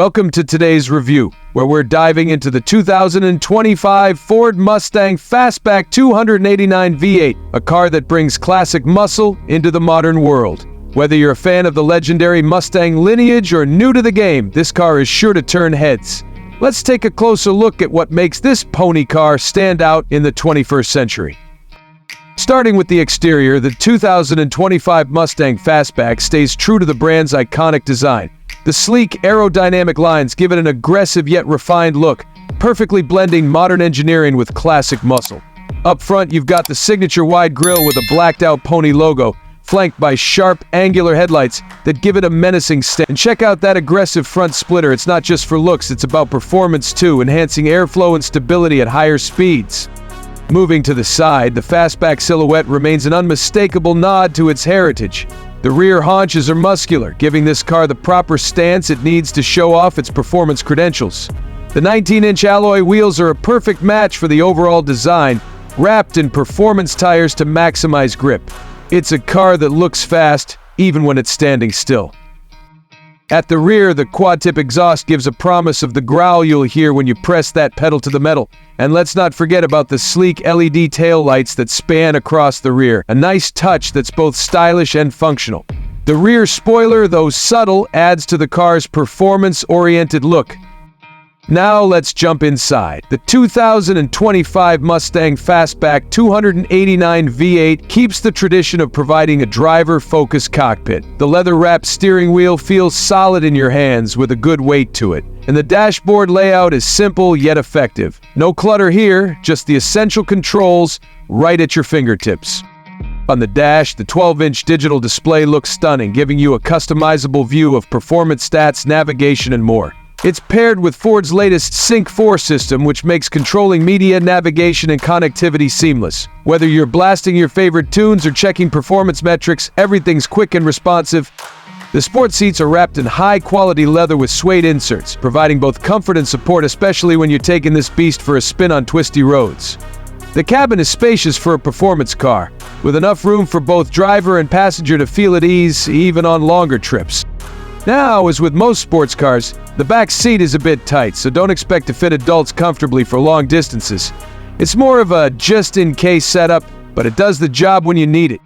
Welcome to today's review, where we're diving into the 2025 Ford Mustang Fastback 289 V8, a car that brings classic muscle into the modern world. Whether you're a fan of the legendary Mustang lineage or new to the game, this car is sure to turn heads. Let's take a closer look at what makes this pony car stand out in the 21st century. Starting with the exterior, the 2025 Mustang Fastback stays true to the brand's iconic design. The sleek, aerodynamic lines give it an aggressive yet refined look, perfectly blending modern engineering with classic muscle. Up front, you've got the signature wide grille with a blacked-out pony logo, flanked by sharp, angular headlights that give it a menacing stance. And check out that aggressive front splitter. It's not just for looks, it's about performance too, enhancing airflow and stability at higher speeds. Moving to the side, the Fastback silhouette remains an unmistakable nod to its heritage. The rear haunches are muscular, giving this car the proper stance it needs to show off its performance credentials. The 19-inch alloy wheels are a perfect match for the overall design, wrapped in performance tires to maximize grip. It's a car that looks fast, even when it's standing still. At the rear, the quad-tip exhaust gives a promise of the growl you'll hear when you press that pedal to the metal. And let's not forget about the sleek LED taillights that span across the rear, a nice touch that's both stylish and functional. The rear spoiler, though subtle, adds to the car's performance-oriented look. Now let's jump inside. The 2025 Mustang Fastback 289 V8 keeps the tradition of providing a driver-focused cockpit. The leather-wrapped steering wheel feels solid in your hands with a good weight to it. And the dashboard layout is simple yet effective. No clutter here, just the essential controls right at your fingertips. On the dash, the 12-inch digital display looks stunning, giving you a customizable view of performance stats, navigation, and more. It's paired with Ford's latest Sync 4 system, which makes controlling media, navigation, and connectivity seamless. Whether you're blasting your favorite tunes or checking performance metrics, everything's quick and responsive. The sport seats are wrapped in high-quality leather with suede inserts, providing both comfort and support, especially when you're taking this beast for a spin on twisty roads. The cabin is spacious for a performance car, with enough room for both driver and passenger to feel at ease, even on longer trips. Now, as with most sports cars, the back seat is a bit tight, so don't expect to fit adults comfortably for long distances. It's more of a just-in-case setup, but it does the job when you need it.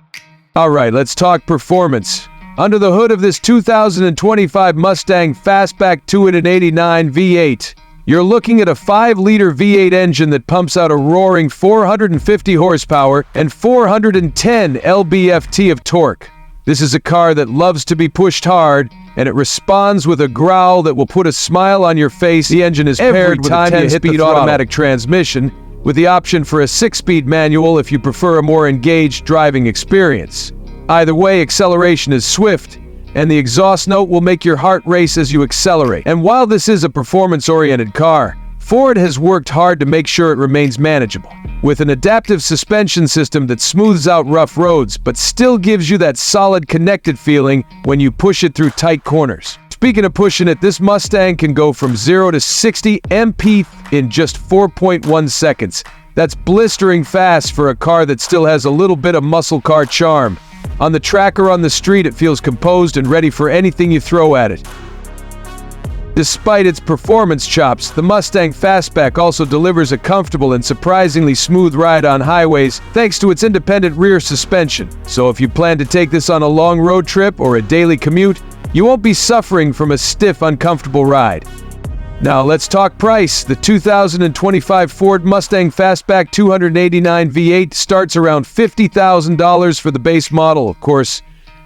Alright, let's talk performance. Under the hood of this 2025 Mustang Fastback 289 V8, you're looking at a 5-liter V8 engine that pumps out a roaring 450 horsepower and 410 lb-ft of torque. This is a car that loves to be pushed hard, and it responds with a growl that will put a smile on your face. The engine is paired with a 10-speed automatic transmission, with the option for a 6-speed manual if you prefer a more engaged driving experience. Either way, acceleration is swift, and the exhaust note will make your heart race as you accelerate. And while this is a performance-oriented car, Ford has worked hard to make sure it remains manageable. With an adaptive suspension system that smooths out rough roads, but still gives you that solid connected feeling when you push it through tight corners. Speaking of pushing it, this Mustang can go from 0 to 60 mph in just 4.1 seconds. That's blistering fast for a car that still has a little bit of muscle car charm. On the track or on the street, it feels composed and ready for anything you throw at it. Despite its performance chops, the Mustang Fastback also delivers a comfortable and surprisingly smooth ride on highways thanks to its independent rear suspension. So if you plan to take this on a long road trip or a daily commute, you won't be suffering from a stiff, uncomfortable ride. Now let's talk price. The 2025 Ford Mustang Fastback 289 V8 starts around $50,000 for the base model. Of course,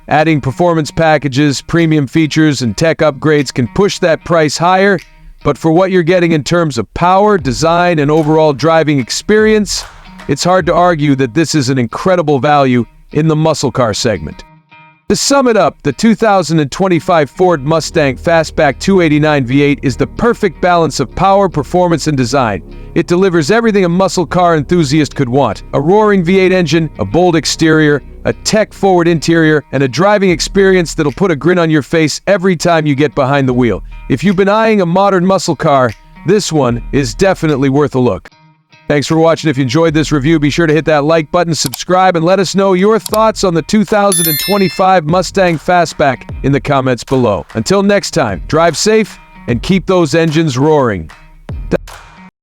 adding performance packages, premium features, and tech upgrades can push that price higher, but for what you're getting in terms of power, design, and overall driving experience, it's hard to argue that this is an incredible value in the muscle car segment. To sum it up, the 2025 Ford Mustang Fastback 289 V8 is the perfect balance of power, performance, and design. It delivers everything a muscle car enthusiast could want: a roaring V8 engine, a bold exterior, a tech-forward interior, and a driving experience that'll put a grin on your face every time you get behind the wheel. If you've been eyeing a modern muscle car, this one is definitely worth a look. Thanks for watching. If you enjoyed this review, be sure to hit that like button, subscribe, and let us know your thoughts on the 2025 Mustang Fastback in the comments below. Until next time, drive safe and keep those engines roaring.